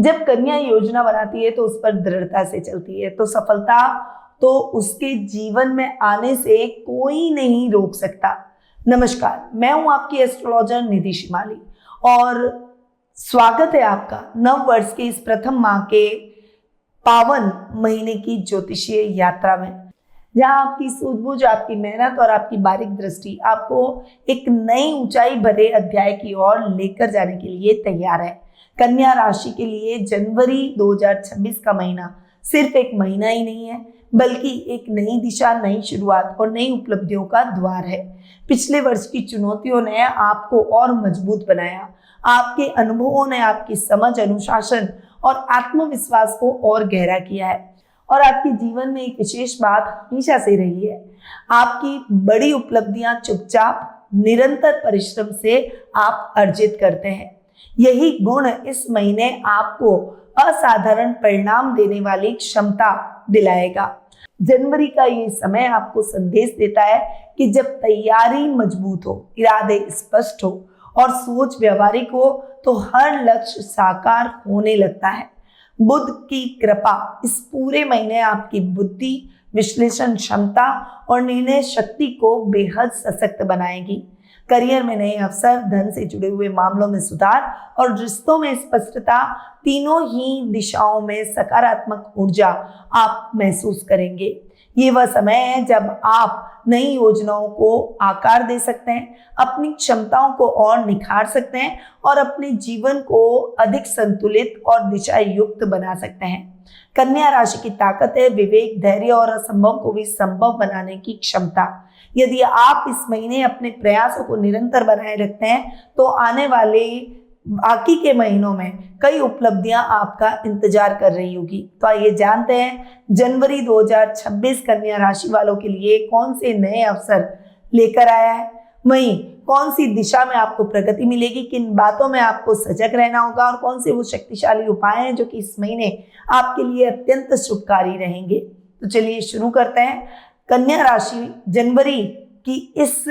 जब कन्या योजना बनाती है तो उस पर दृढ़ता से चलती है, तो सफलता तो उसके जीवन में आने से कोई नहीं रोक सकता। नमस्कार, मैं हूं आपकी एस्ट्रोलॉजर निधि शिमाली और स्वागत है आपका नव वर्ष के इस प्रथम माह के पावन महीने की ज्योतिषीय यात्रा में, जहां आपकी सूझबूझ, आपकी मेहनत और आपकी बारीक दृष्टि आपको एक नई ऊंचाई भरे अध्याय की ओर लेकर जाने के लिए तैयार है। कन्या राशि के लिए जनवरी 2026 का महीना सिर्फ एक महीना ही नहीं है, बल्कि एक नई दिशा, नई शुरुआत और नई उपलब्धियों का द्वार है। पिछले वर्ष की चुनौतियों ने आपको और मजबूत बनाया। आपके अनुभवों ने आपकी समझ, अनुशासन और आत्मविश्वास को और गहरा किया है। और आपके जीवन में एक विशेष बात हमेशा से रही है, आपकी बड़ी उपलब्धियां चुपचाप निरंतर परिश्रम से आप अर्जित करते हैं। यही गुण इस महीने आपको असाधारण परिणाम देने वाली क्षमता दिलाएगा। जनवरी का ये समय आपको संदेश देता है कि जब तैयारी मजबूत हो, इरादे स्पष्ट हो और सोच व्यवहारिक हो, तो हर लक्ष्य साकार होने लगता है। बुध की कृपा इस पूरे महीने आपकी बुद्धि, विश्लेषण क्षमता और निर्णय शक्ति को बेहद सशक्त बनाएगी। करियर में नए अवसर, धन से जुड़े हुए मामलों में सुधार और रिश्तों में स्पष्टता, तीनों ही दिशाओं में सकारात्मक ऊर्जा आप महसूस करेंगे। ये वह समय है जब आप नई योजनाओं को आकार दे सकते हैं, अपनी क्षमताओं को और निखार सकते हैं और अपने जीवन को अधिक संतुलित और दिशा युक्त बना सकते हैं। कन्या राशि की ताकत है विवेक, धैर्य और असंभव को भी संभव बनाने की क्षमता। यदि आप इस महीने अपने प्रयासों को निरंतर बनाए रखते हैं, तो आने वाले बाकी के महीनों में कई उपलब्धियां आपका इंतजार कर रही होगी। तो आइए जानते हैं जनवरी 2026 कन्या राशि वालों के लिए कौन से नए अवसर लेकर आया है, वहीं कौन सी दिशा में आपको प्रगति मिलेगी, किन बातों में आपको सजग रहना होगा और कौन से वो शक्तिशाली उपाय हैं जो कि इस महीने आपके लिए अत्यंत शुभकारी रहेंगे। तो चलिए शुरू करते हैं कन्या राशि जनवरी की इस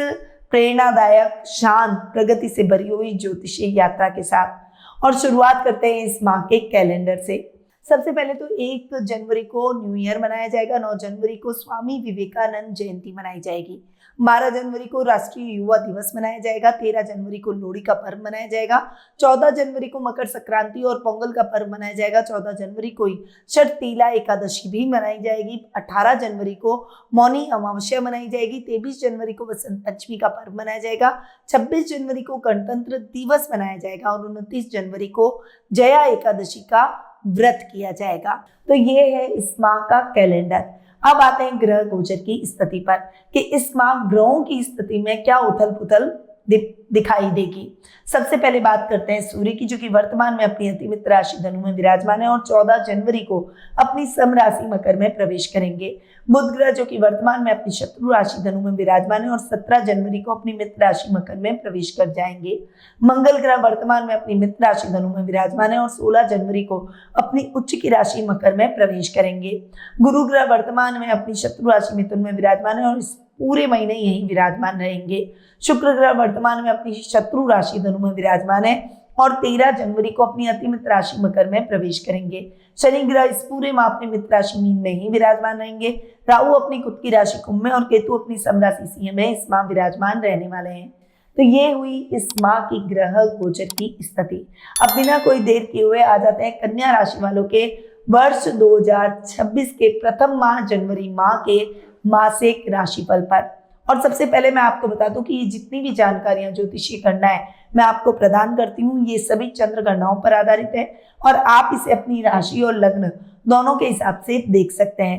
प्रेरणादायक, शांत, प्रगति से भरी हुई ज्योतिषीय यात्रा के साथ। और शुरुआत करते हैं इस माह के कैलेंडर से। सबसे पहले तो 1 जनवरी को न्यू ईयर मनाया जाएगा, 9 जनवरी को स्वामी विवेकानंद जयंती मनाई जाएगी, 12 जनवरी को राष्ट्रीय युवा दिवस मनाया जाएगा, 13 जनवरी को लोहड़ी का पर्व मनाया जाएगा, 14 जनवरी को मकर संक्रांति और पोंगल का पर्व मनाया जाएगा, 14 जनवरी को षटतिला एकादशी भी मनाई जाएगी, 18 जनवरी को मौनी अमावस्या मनाई जाएगी, 23 जनवरी को वसंत पंचमी का पर्व मनाया जाएगा, 26 जनवरी को गणतंत्र दिवस मनाया जाएगा और 29 जनवरी को जया एकादशी का व्रत किया जाएगा। तो ये है इस माह का कैलेंडर। अब आते हैं ग्रह गोचर की स्थिति पर कि इस माह ग्रहों की स्थिति में क्या उथल पुथल दिखाई देगी। सबसे पहले बात करते हैं सूर्य की, जो कि वर्तमान में अपनी अतिमित्र राशि धनु में विराजमान है और 14 जनवरी को अपनी सम राशि मकर में प्रवेश करेंगे। बुध ग्रह जो कि वर्तमान में अपनी शत्रु राशि धनु में विराजमान है और 17 जनवरी को अपनी मित्र राशि मकर में प्रवेश कर जाएंगे। मंगल ग्रह वर्तमान में अपनी मित्र राशि धनु में विराजमान है और 16 जनवरी को अपनी उच्च की राशि मकर में प्रवेश करेंगे। गुरु ग्रह वर्तमान में अपनी शत्रु राशि मिथुन में विराजमान है और इस पूरे महीने यही विराजमान रहेंगे। शुक्र ग्रह वर्तमान में अपनी शत्रु राशि धनु में विराजमान है और 13 जनवरी को अपनी अतिमित्र राशि मकर में प्रवेश करेंगे। शनि ग्रह इस पूरे माह अपनी मित्र राशि मीन में ही विराजमान रहेंगे। राहु अपनी खुद की राशि कुंभ में और केतु अपनी सम राशि सिंह में इस माह विराजमान रहने वाले हैं। तो ये हुई इस माह की ग्रह गोचर की स्थिति। अब बिना कोई देर किए हुए आ जाते हैं कन्या राशि वालों के वर्ष 2026 के प्रथम माह जनवरी माह के मासिक राशिफल पर। और सबसे पहले मैं आपको बता दूं कि ये जितनी भी जानकारियां ज्योतिषीय गणनाएं मैं आपको प्रदान करती हूँ, ये सभी चंद्र गणनाओं पर आधारित है और आप इसे अपनी राशि और लग्न दोनों के हिसाब से देख सकते हैं।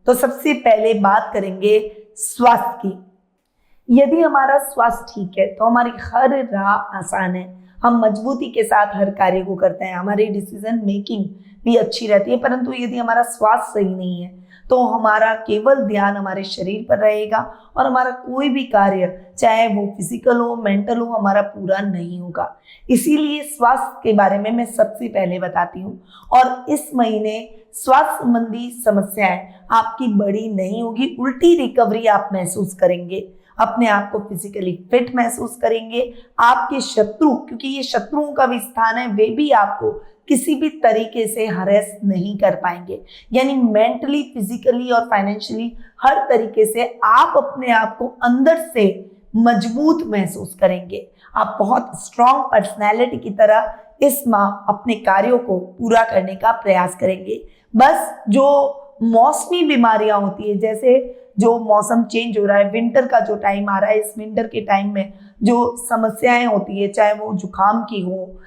तो सबसे पहले बात करेंगे स्वास्थ्य की। यदि हमारा स्वास्थ्य ठीक है तो हमारी हर राह आसान है, हम मजबूती के साथ हर कार्य को करते हैं, हमारी डिसीजन मेकिंग भी अच्छी रहती है। परंतु यदि हमारा स्वास्थ्य सही नहीं है तो हमारा केवल ध्यान हमारे शरीर पर रहेगा और हमारा कोई भी कार्य, चाहे वो फिजिकल हो, मेंटल हो, हमारा पूरा नहीं होगा। इसीलिए स्वास्थ्य के बारे में मैं सबसे पहले बताती हूँ। और इस महीने स्वास्थ्य संबंधी समस्याएं आपकी बड़ी नहीं होगी, उल्टी रिकवरी आप महसूस करेंगे, अपने आप को फिजिकली फिट महसूस करेंगे। आपके शत्रु, क्योंकि ये शत्रुओं का भी स्थान है, वे भी आपको किसी भी तरीके से हरेस नहीं कर पाएंगे। यानी मेंटली, फिजिकली और फाइनेंशियली हर तरीके से आप अपने आप को अंदर से मजबूत महसूस करेंगे। आप बहुत स्ट्रॉन्ग पर्सनैलिटी की तरह इस माह अपने कार्यों को पूरा करने का प्रयास करेंगे। बस जो मौसमी बीमारियां होती है, जैसे जो मौसम चेंज हो रहा है, विंटर का जो टाइम आ रहा है, इस विंटर के टाइम में जो समस्याएं होती है, चाहे वो जुकाम की हो,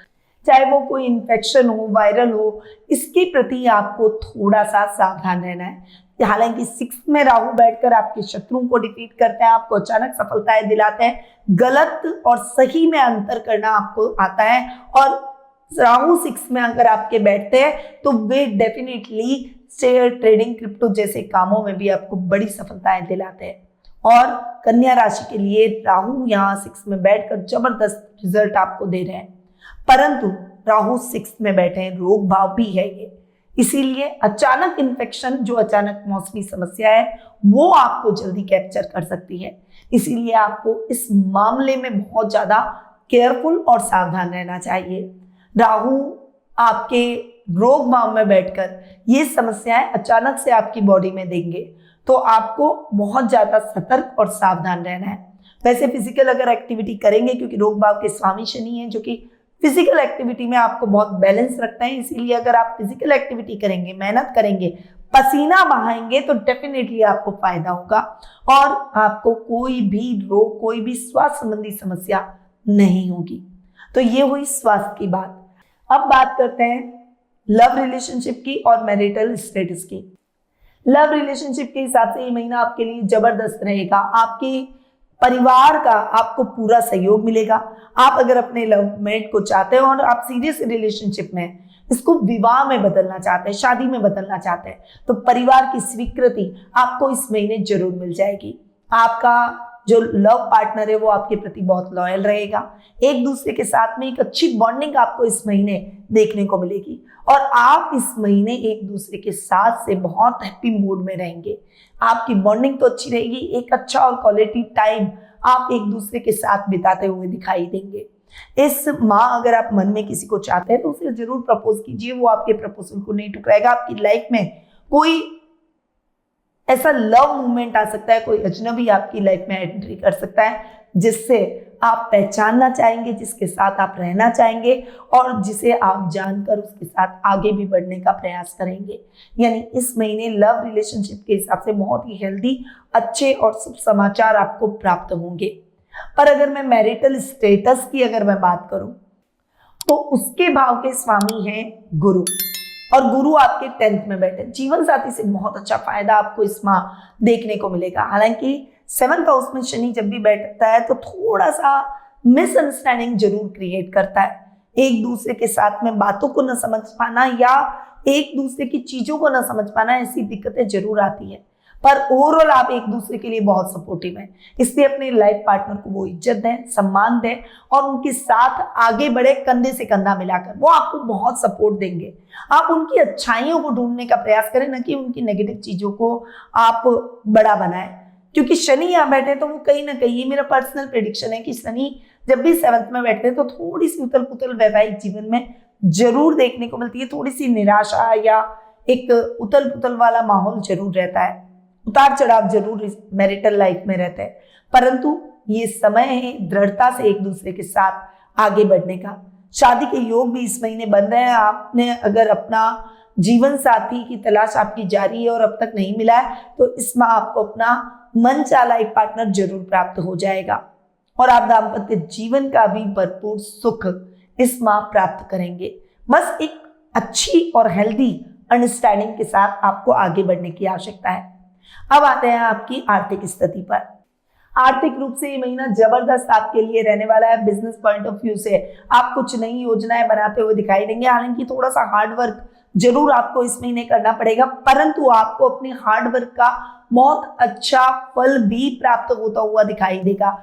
चाहे वो कोई इन्फेक्शन हो, वायरल हो, इसके प्रति आपको थोड़ा सा सावधान रहना है। हालांकि 6 में राहु बैठकर आपके शत्रुओं को डिफीट करते हैं, आपको अचानक सफलताएं दिलाते हैं, गलत और सही में अंतर करना आपको आता है। और राहु 6 में अगर आपके बैठते हैं तो वे डेफिनेटली शेयर ट्रेडिंग, क्रिप्टो जैसे कामों में भी आपको बड़ी सफलताएं दिलाते हैं। और कन्या राशि के लिए राहु यहाँ 6 में बैठकर जबरदस्त रिजल्ट आपको दे रहे हैं, परंतु राहु 6 में बैठे हैं, रोग भाव भी है ये, इसीलिए अचानक इन्फेक्शन, जो अचानक मौसमी समस्या है, वो आपको जल्दी कैप्चर कर सकती है। इसीलिए आपको इस मामले में बहुत ज्यादा केयरफुल और सावधान रहना चाहिए। राहु आपके रोग भाव में बैठकर ये समस्याएं अचानक से आपकी बॉडी में देंगे, तो आपको बहुत ज्यादा सतर्क और सावधान रहना है। वैसे फिजिकल अगर एक्टिविटी करेंगे, क्योंकि रोग भाव के स्वामी शनि है जो कि फिजिकल एक्टिविटी में आपको बहुत बैलेंस रखते हैं, इसीलिए अगर आप फिजिकल एक्टिविटी करेंगे, मेहनत करेंगे, पसीना बहाएंगे, तो डेफिनेटली आपको फायदा होगा और आपको कोई भी रोग, कोई भी स्वास्थ्य संबंधी समस्या नहीं होगी। तो ये हुई स्वास्थ्य की बात। अब बात करते हैं लव रिलेशनशिप की और मैरिटल स्टेटस की। लव रिलेशनशिप के हिसाब से ये महीना आपके लिए जबरदस्त रहेगा। आपके परिवार का आपको पूरा सहयोग मिलेगा। आप अगर अपने लवमेट को चाहते हैं और आप सीरियस रिलेशनशिप में, इसको विवाह में बदलना चाहते हैं, शादी में बदलना चाहते हैं, तो परिवार की स्वीकृति आपको इस महीने जरूर मिल जाएगी। आपका जो लव पार्टनर है वो आपके प्रति बहुत लॉयल रहेगा। एक दूसरे के साथ में एक अच्छी बॉन्डिंग आपको इस महीने देखने को मिलेगी और आप इस महीने एक दूसरे के साथ से बहुत हैप्पी मूड में रहेंगे। आपकी बॉन्डिंग तो अच्छी रहेगी, एक अच्छा और क्वालिटी टाइम आप एक दूसरे के साथ बिताते हुए दिखाई देंगे। इस माह अगर आप मन में किसी को चाहते हैं तो उसे जरूर प्रपोज कीजिए, वो आपके प्रपोजल को नहीं ठुकराएगा। आपकी लाइफ में कोई ऐसा लव मूवमेंट आ सकता है, कोई अजनबी आपकी लाइफ में एंट्री कर सकता है, जिससे आप पहचानना चाहेंगे, जिसके साथ आप रहना चाहेंगे और जिसे आप जानकर उसके साथ आगे भी बढ़ने का प्रयास करेंगे। यानी इस महीने लव रिलेशनशिप के हिसाब से बहुत ही हेल्दी, अच्छे और शुभ समाचार आपको प्राप्त होंगे। पर अगर मैं मैरिटल स्टेटस की अगर मैं बात करूं तो उसके भाव के स्वामी हैं गुरु, और गुरु आपके 10th में बैठे। जीवन साथी से बहुत अच्छा फायदा आपको इस माह देखने को मिलेगा। हालांकि 7th हाउस में शनि जब भी बैठता है तो थोड़ा सा मिसअंडरस्टैंडिंग जरूर क्रिएट करता है। एक दूसरे के साथ में बातों को न समझ पाना या एक दूसरे की चीजों को न समझ पाना, ऐसी दिक्कतें जरूर आती है, पर ओवरऑल आप एक दूसरे के लिए बहुत सपोर्टिव हैं। इसलिए अपने लाइफ पार्टनर को वो इज्जत दें, सम्मान दें और उनके साथ आगे बढ़े, कंधे से कंधा मिलाकर। वो आपको बहुत सपोर्ट देंगे। आप उनकी अच्छाइयों को ढूंढने का प्रयास करें, न कि उनकी नेगेटिव चीजों को आप बड़ा बनाएं, क्योंकि शनि यहाँ बैठे तो वो कहीं ना कहीं, ये मेरा पर्सनल प्रेडिक्शन है कि शनि जब भी 7th में बैठते हैं तो थोड़ी सी उथल पुथल वैवाहिक जीवन में जरूर देखने को मिलती है। थोड़ी सी निराशा या एक उथल पुथल वाला माहौल जरूर रहता है, उतार चढ़ाव जरूर मैरिटल लाइफ में रहते हैं, परंतु ये समय है दृढ़ता से एक दूसरे के साथ आगे बढ़ने का। शादी के योग भी इस महीने बन रहे हैं। आपने अगर अपना जीवन साथी की तलाश आपकी जारी है और अब तक नहीं मिला है तो इस माह आपको अपना मन चाहा एक पार्टनर जरूर प्राप्त हो जाएगा और आप दाम्पत्य जीवन का भी भरपूर सुख इस माह प्राप्त करेंगे। बस एक अच्छी और हेल्दी अंडरस्टैंडिंग के साथ आपको आगे बढ़ने की आवश्यकता है। अब आते हैं आपकी आर्थिक स्थिति पर। आर्थिक रूप से ये महीना जबरदस्त आपके लिए रहने वाला है। बिजनेस पॉइंट ऑफ व्यू से आप कुछ नई योजनाएं बनाते हुए दिखाई देंगे। हालांकि थोड़ा सा हार्ड वर्क जरूर आपको इस महीने करना पड़ेगा, परंतु आपको अपने हार्ड वर्क का बहुत अच्छा फल भी प्राप्त होता हुआ दिखाई देगा।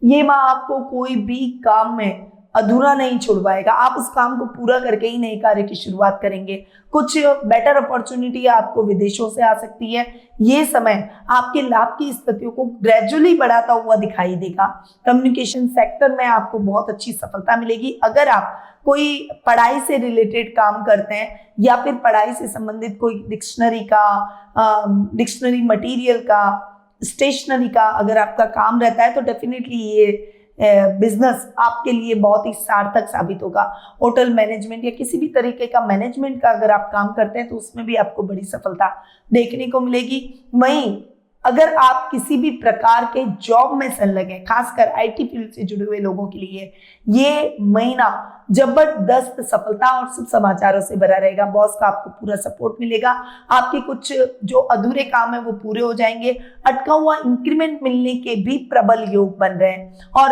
ये माह आपको कोई भी काम में अधूरा नहीं छुड़वाएगा, आप उस काम को पूरा करके ही नए कार्य की शुरुआत करेंगे। कुछ बेटर अपॉर्चुनिटी आपको विदेशों से आ सकती है। ये समय आपके लाभ की स्थितियों को ग्रेजुअली बढ़ाता हुआ दिखाई देगा। कम्युनिकेशन सेक्टर में आपको बहुत अच्छी सफलता मिलेगी। अगर आप कोई पढ़ाई से रिलेटेड काम करते हैं या फिर पढ़ाई से संबंधित कोई डिक्शनरी मटेरियल का, स्टेशनरी का अगर आपका काम रहता है तो डेफिनेटली ये बिजनेस आपके लिए बहुत ही सार्थक साबित होगा। होटल मैनेजमेंट या किसी भी तरीके का मैनेजमेंट का अगर आप काम करते हैं तो उसमें भी आपको बड़ी सफलता देखने को मिलेगी। वहीं अगर आप किसी भी प्रकार के जॉब में संलग्न हैं, खासकर आईटी फील्ड से जुड़े हुए लोगों के लिए ये महीना जबरदस्त सफलता और शुभ समाचारों से भरा रहेगा। बॉस का आपको पूरा सपोर्ट मिलेगा। आपके कुछ जो अधूरे काम है वो पूरे हो जाएंगे। अटका हुआ इंक्रीमेंट मिलने के भी प्रबल योग बन रहे हैं। और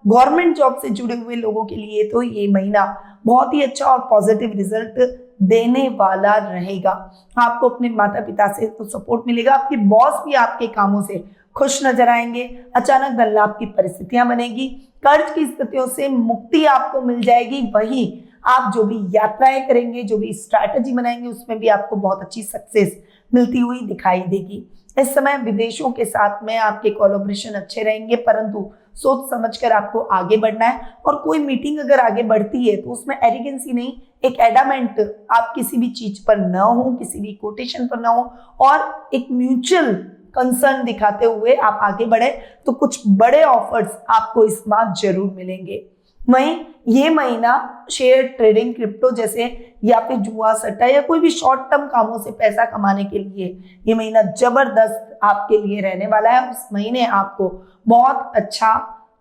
गवर्नमेंट जॉब से जुड़े हुए लोगों के लिए तो ये महीना बहुत ही अच्छा और पॉजिटिव रिजल्ट देने वाला रहेगा। आपको अपने माता पिता से तो सपोर्ट मिलेगा। आपके बॉस भी आपके कामों से खुश नजर आएंगे। अचानक धन लाभ की परिस्थितियां बनेगी। कर्ज की स्थितियों से मुक्ति आपको मिल जाएगी। वहीं आप जो भी यात्राएं करेंगे, जो भी स्ट्रैटेजी बनाएंगे, उसमें भी आपको बहुत अच्छी सक्सेस मिलती हुई दिखाई देगी। इस समय विदेशों के साथ में आपके कोलैबोरेशन अच्छे रहेंगे, परंतु सोच समझकर आपको आगे बढ़ना है। और कोई मीटिंग अगर आगे बढ़ती है तो उसमें एरोगेंसी नहीं, एक एडामेंट, आप किसी भी चीज पर न हो, किसी भी कोटेशन पर न हो और एक म्यूचुअल कंसर्न दिखाते हुए आप आगे बढ़े तो कुछ बड़े ऑफर्स आपको इस बार जरूर मिलेंगे। वहीं ये महीना शेयर ट्रेडिंग, क्रिप्टो जैसे या फिर जुआ सट्टा या कोई भी शॉर्ट टर्म कामों से पैसा कमाने के लिए ये महीना जबरदस्त आपके लिए रहने वाला है। उस महीने आपको बहुत अच्छा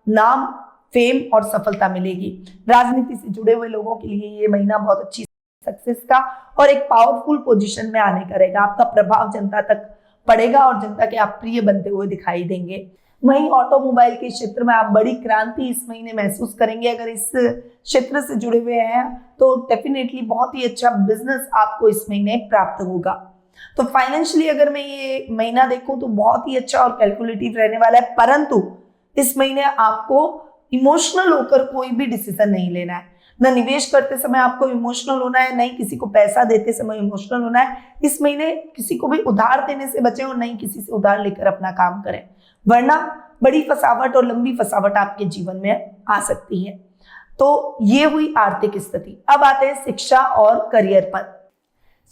नाम, फेम और सफलता मिलेगी। राजनीति से जुड़े हुए लोगों के लिए ये महीना बहुत अच्छी सक्सेस का और एक पावरफुल पोजीशन में आने का रहेगा। आपका प्रभाव जनता तक पड़ेगा और जनता के आप प्रिय बनते हुए दिखाई देंगे। वहीं ऑटोमोबाइल के क्षेत्र में आप बड़ी क्रांति इस महीने महसूस करेंगे। अगर इस क्षेत्र से जुड़े हुए हैं तो डेफिनेटली बहुत ही अच्छा बिजनेस आपको इस महीने प्राप्त होगा। तो फाइनेंशियली अगर मैं ये महीना देखूं तो बहुत ही अच्छा और कैलकुलेटिव रहने वाला है, परंतु इस महीने आपको इमोशनल होकर कोई भी डिसीजन नहीं लेना है। न निवेश करते समय आपको इमोशनल होना है, नहीं किसी को पैसा देते समय इमोशनल होना है। इस महीने किसी को भी उधार देने से बचें और नहीं किसी से उधार लेकर अपना काम करें, वरना बड़ी फसावट और लंबी फसावट आपके जीवन में आ सकती है। तो ये हुई आर्थिक स्थिति। अब आते हैं शिक्षा और करियर पर।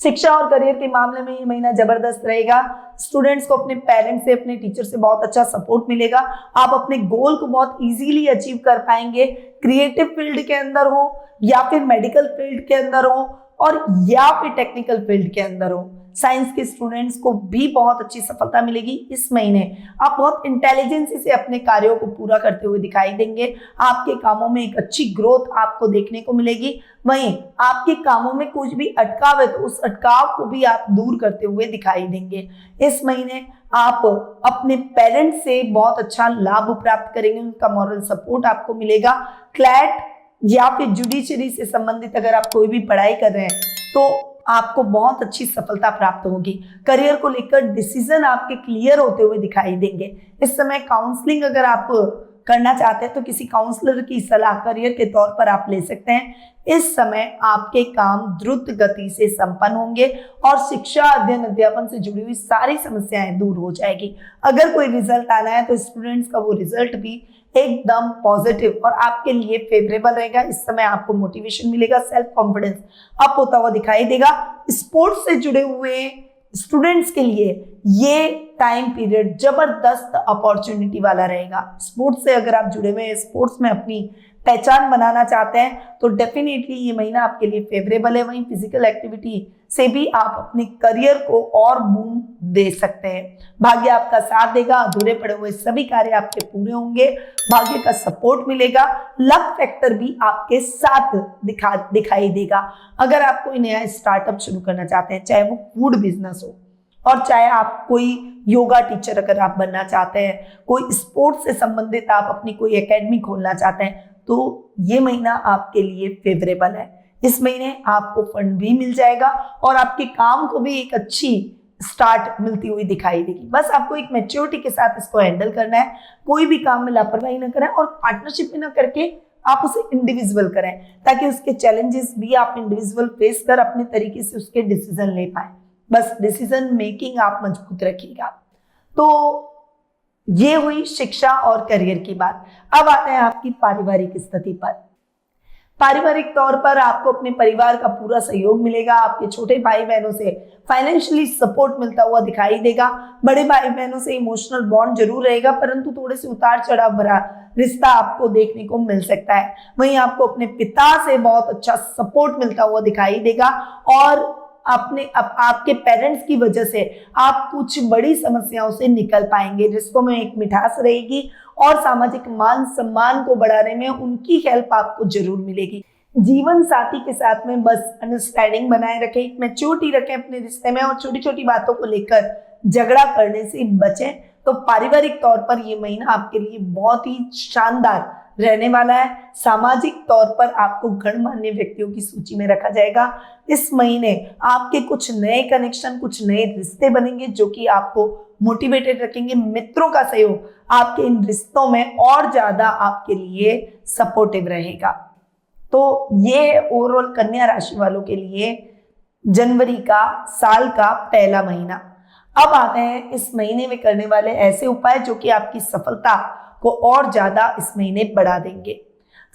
शिक्षा और करियर के मामले में ये महीना जबरदस्त रहेगा। स्टूडेंट्स को अपने पेरेंट्स से, अपने टीचर से बहुत अच्छा सपोर्ट मिलेगा। आप अपने गोल को बहुत इजीली अचीव कर पाएंगे। क्रिएटिव फील्ड के अंदर हो या फिर मेडिकल फील्ड के अंदर हो और या फिर टेक्निकल फील्ड के अंदर हो, साइंस के स्टूडेंट्स को भी बहुत अच्छी सफलता मिलेगी। इस महीने आप बहुत इंटेलिजेंसी से अपने कार्यों को पूरा करते हुए दिखाई देंगे। आपके कामों में एक अच्छी ग्रोथ आपको देखने को मिलेगी। वहीं आपके कामों में कुछ भी अटकाव है तो उस अटकाव को भी आप दूर करते हुए दिखाई देंगे। इस महीने आप अपने पेरेंट्स से बहुत अच्छा लाभ प्राप्त करेंगे, उनका मॉरल सपोर्ट आपको मिलेगा। क्लैट या फिर जुडिशरी से संबंधित अगर आप कोई भी पढ़ाई कर रहे हैं तो आपको बहुत अच्छी सफलता प्राप्त होगी। करियर को लेकर डिसीजन आपके क्लियर होते हुए दिखाई देंगे। इस समय काउंसलिंग अगर आप करना चाहते हैं तो किसी काउंसलर की सलाह करियर के तौर पर आप ले सकते हैं। इस समय आपके काम द्रुत गति से संपन्न होंगे और शिक्षा, अध्ययन, अध्यापन से जुड़ी हुई सारी समस्याएं दूर हो जाएगी। अगर कोई रिजल्ट आना है तो स्टूडेंट्स का वो रिजल्ट भी एकदम पॉजिटिव और आपके लिए फेवरेबल रहेगा। इस समय आपको मोटिवेशन मिलेगा, सेल्फ कॉन्फिडेंस अप होता हुआ दिखाई देगा। स्पोर्ट्स से जुड़े हुए स्टूडेंट्स के लिए ये टाइम पीरियड जबरदस्त अपॉर्चुनिटी वाला रहेगा। स्पोर्ट्स से अगर आप जुड़े हुए हैं, स्पोर्ट्स में अपनी पहचान बनाना चाहते हैं तो डेफिनेटली ये महीना आपके लिए फेवरेबल है। वहीं फिजिकल एक्टिविटी से भी आप अपने करियर को और बूम दे सकते हैं। भाग्य आपका साथ देगा, अधूरे पड़े हुए सभी कार्य आपके पूरे होंगे, भाग्य का सपोर्ट मिलेगा। लक फैक्टर भी आपके साथ दिखाई देगा। अगर आप कोई नया स्टार्टअप शुरू करना चाहते हैं, चाहे वो फूड बिजनेस हो और चाहे आप कोई योगा टीचर अगर आप बनना चाहते हैं, कोई स्पोर्ट्स से संबंधित आप अपनी कोई एकेडमी खोलना चाहते हैं, तो ये महीना आपके लिए फेवरेबल है। इस महीने आपको फंड भी मिल जाएगा और आपके काम को भी एक अच्छी स्टार्ट मिलती हुई दिखाई देगी। बस आपको एक मैच्योरिटी के साथ इसको हैंडल करना है। कोई भी काम में लापरवाही ना करें और पार्टनरशिप में ना करके आप उसे इंडिविजुअल करें, ताकि उसके चैलेंजेस भी आप इंडिविजुअल फेस कर अपने तरीके से उसके डिसीजन ले पाए। बस डिसीजन मेकिंग आप मजबूत रखिएगा। तो ये हुई शिक्षा और करियर की बात। अब आते हैं आपकी पारिवारिक स्थिति पर। पारिवारिक तौर पर आपको अपने परिवार का पूरा सहयोग मिलेगा। आपके छोटे भाई बहनों से फाइनेंशियली सपोर्ट मिलता हुआ दिखाई देगा। बड़े भाई बहनों से इमोशनल बॉन्ड जरूर रहेगा, परंतु थोड़े से उतार चढ़ाव भरा रिश्ता आपको देखने को मिल सकता है। वहीं आपको अपने पिता से बहुत अच्छा सपोर्ट मिलता हुआ दिखाई देगा और आपके पेरेंट्स की वजह से आप कुछ बड़ी समस्याओं से निकल पाएंगे। रिश्तों में एक मिठास रहेगी और सामाजिक मान सम्मान को बढ़ाने में उनकी हेल्प आपको जरूर मिलेगी। जीवन साथी के साथ में बस अंडरस्टैंडिंग बनाए रखें, एक मैच्योरिटी रखें अपने रिश्ते में और छोटी छोटी बातों को लेकर झगड़ा करने से बचें। तो पारिवारिक तौर पर ये महीना आपके लिए बहुत ही शानदार रहने वाला है। सामाजिक तौर पर आपको गणमान्य व्यक्तियों की सूची में रखा जाएगा। इस महीने आपके कुछ नए कनेक्शन, कुछ नए रिश्ते बनेंगे जो कि आपको मोटिवेटेड रखेंगे। मित्रों का सहयोग आपके इन रिश्तों में और ज्यादा आपके लिए सपोर्टिव रहेगा। तो ये ओवरऑल कन्या राशि वालों के लिए जनवरी का साल का पहला महीना। अब आते हैं इस महीने में करने वाले ऐसे उपाय जो कि आपकी सफलता को और ज्यादा इस महीने बढ़ा देंगे।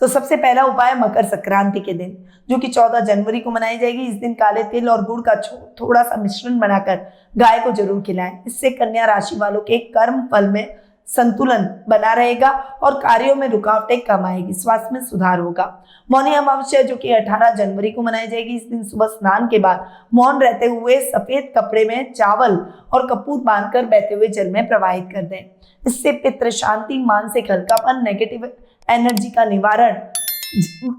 तो सबसे पहला उपाय मकर संक्रांति के दिन, जो कि 14 जनवरी को मनाई जाएगी। इस दिन काले तिल और गुड़ का थोड़ा सा मिश्रण बनाकर गाय को जरूर खिलाएं। इससे कन्या राशि वालों के कर्म फल में संतुलन बना रहेगा और कार्यों में रुकावटें कम आएगी, स्वास्थ्य में सुधार होगा। मौनी अमावस्या जो कि 18 जनवरी को मनाई जाएगी। इस दिन सुबह स्नान के बाद मौन रहते हुए सफेद कपड़े में चावल और कपूर बांधकर बहते हुए जल में प्रवाहित कर दें। इससे पितृ शांति, मानसिक हल्कापन, नेगेटिव एनर्जी का निवारण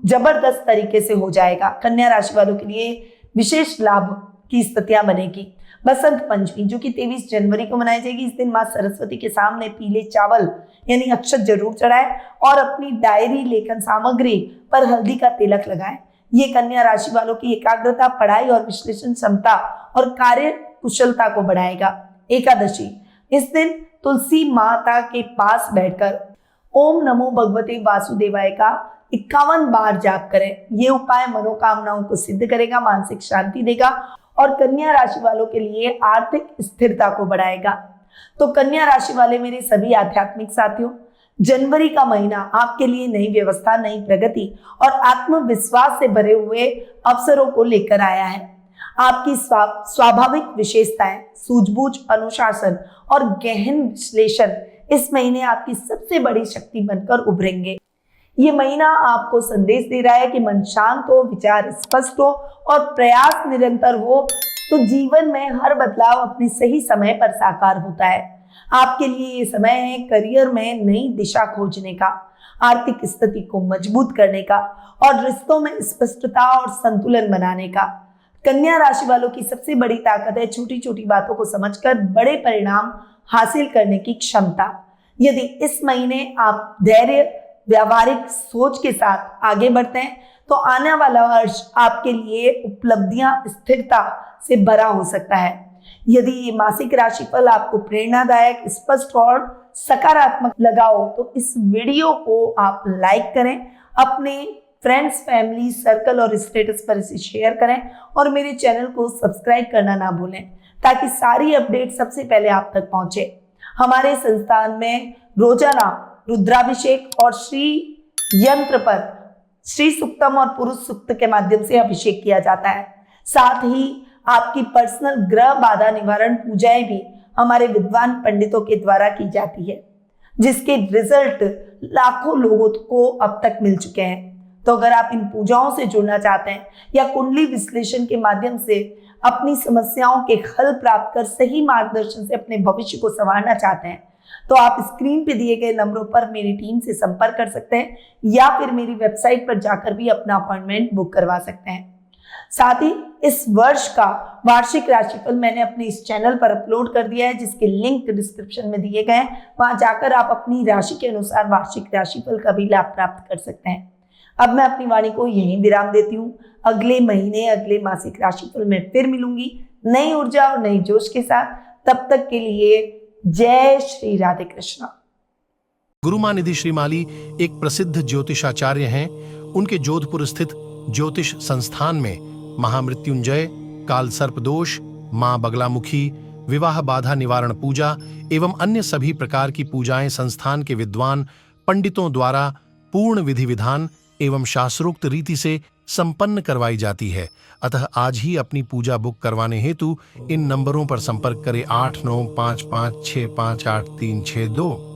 जबरदस्त तरीके से हो जाएगा। कन्या राशि वालों के लिए विशेष लाभ की स्थितियां बनेगी। बसंत पंचमी जो कि 23 जनवरी को मनाई जाएगी। इस दिन मां सरस्वती के सामने पीले चावल यानी अक्षत जरूर चढ़ाएं और अपनी डायरी, लेखन सामग्री पर हल्दी का तिलक लगाएं। ये कन्या राशि वालों की एकाग्रता, पढ़ाई और विश्लेषण क्षमता और कार्य कुशलता को बढ़ाएगा। एकादशी, इस दिन तुलसी माता के पास बैठकर ओम नमो भगवते वासुदेवाय का 51 बार जाप करें। ये उपाय मनोकामनाओं को सिद्ध करेगा, मानसिक शांति देगा और कन्या राशि वालों के लिए आर्थिक स्थिरता को बढ़ाएगा। तो कन्या राशि वाले मेरे सभी आध्यात्मिक साथियों, जनवरी का महीना आपके लिए नई व्यवस्था, नई प्रगति और आत्मविश्वास से भरे हुए अवसरों को लेकर आया है। आपकी स्वाभाविक विशेषताएं, सूझबूझ, अनुशासन और गहन विश्लेषण इस महीने आपकी सबसे बड़ी शक्ति बनकर उभरेंगे। ये महीना आपको संदेश दे रहा है कि मन शांत हो, विचार स्पष्ट हो और प्रयास निरंतर हो तो जीवन में हर बदलाव अपने सही समय पर साकार होता है। आपके लिए ये समय है करियर में नई दिशा खोजने का, आर्थिक स्थिति को मजबूत करने का और रिश्तों में स्पष्टता और संतुलन बनाने का। कन्या राशि वालों की सबसे बड़ी ताकत है छोटी छोटी बातों को समझकर बड़े परिणाम हासिल करने की क्षमता। यदि इस महीने आप धैर्य, व्यावहारिक सोच के साथ आगे बढ़ते हैं तो आने वाला वर्ष आपके लिए उपलब्धियां, स्थिरता से भरा हो सकता है। यदि ये मासिक राशिफल आपको प्रेरणादायक, स्पष्ट और सकारात्मक लगा हो तो इस वीडियो को आप लाइक करें, अपने फ्रेंड्स, फैमिली, सर्कल और स्टेटस पर इसे शेयर करें और मेरे चैनल को सब्सक्राइब करना ना भूलें ताकि सारी अपडेट सबसे पहले आप तक पहुंचे। हमारे संस्थान में रोजाना रुद्राभिषेक और श्री यंत्र पर श्री सुक्तम और पुरुष सुक्त के माध्यम से अभिषेक किया जाता है। साथ ही आपकी पर्सनल ग्रह बाधा निवारण पूजाएं भी हमारे विद्वान पंडितों के द्वारा की जाती है, जिसके रिजल्ट लाखों लोगों को अब तक मिल चुके हैं। तो अगर आप इन पूजाओं से जुड़ना चाहते हैं या कुंडली विश्लेषण के माध्यम से अपनी समस्याओं के हल प्राप्त कर सही मार्गदर्शन से अपने भविष्य को संवारना चाहते हैं तो आप स्क्रीन पे दिए गए नंबरों पर मेरी टीम से संपर्क कर सकते हैं या फिर मेरी वेबसाइट पर जाकर भी अपना अपॉइंटमेंट बुक करवा सकते हैं। साथ ही इस वर्ष का वार्षिक राशिफल मैंने अपने इस चैनल पर अपलोड कर दिया है, जिसके लिंक डिस्क्रिप्शन में दिए गए हैं। वहां जाकर आप अपनी राशि के अनुसार वार्षिक राशिफल का भी लाभ प्राप्त कर सकते हैं। अब मैं अपनी वाणी को यहीं विराम देती हूँ। अगले महीने अगले मासिक राशिफल में फिर मिलूंगी नई ऊर्जा और नई जोश के साथ। तब तक के लिए जय श्री राधे कृष्णा। गुरुमानिधि श्रीमाली एक प्रसिद्ध ज्योतिषाचार्य हैं। उनके जोधपुर स्थित ज्योतिष संस्थान में महामृत्युंजय, काल सर्प दोष, मां बगलामुखी, विवाह बाधा निवारण पूजा एवं अन्य सभी प्रकार की पूजाएं संस्थान के विद्वान पंडितों द्वारा पूर्ण विधि विधान एवं शास्त्रोक्त रीति से संपन्न करवाई जाती है। अतः आज ही अपनी पूजा बुक करवाने हेतु इन नंबरों पर संपर्क करें 8955658362।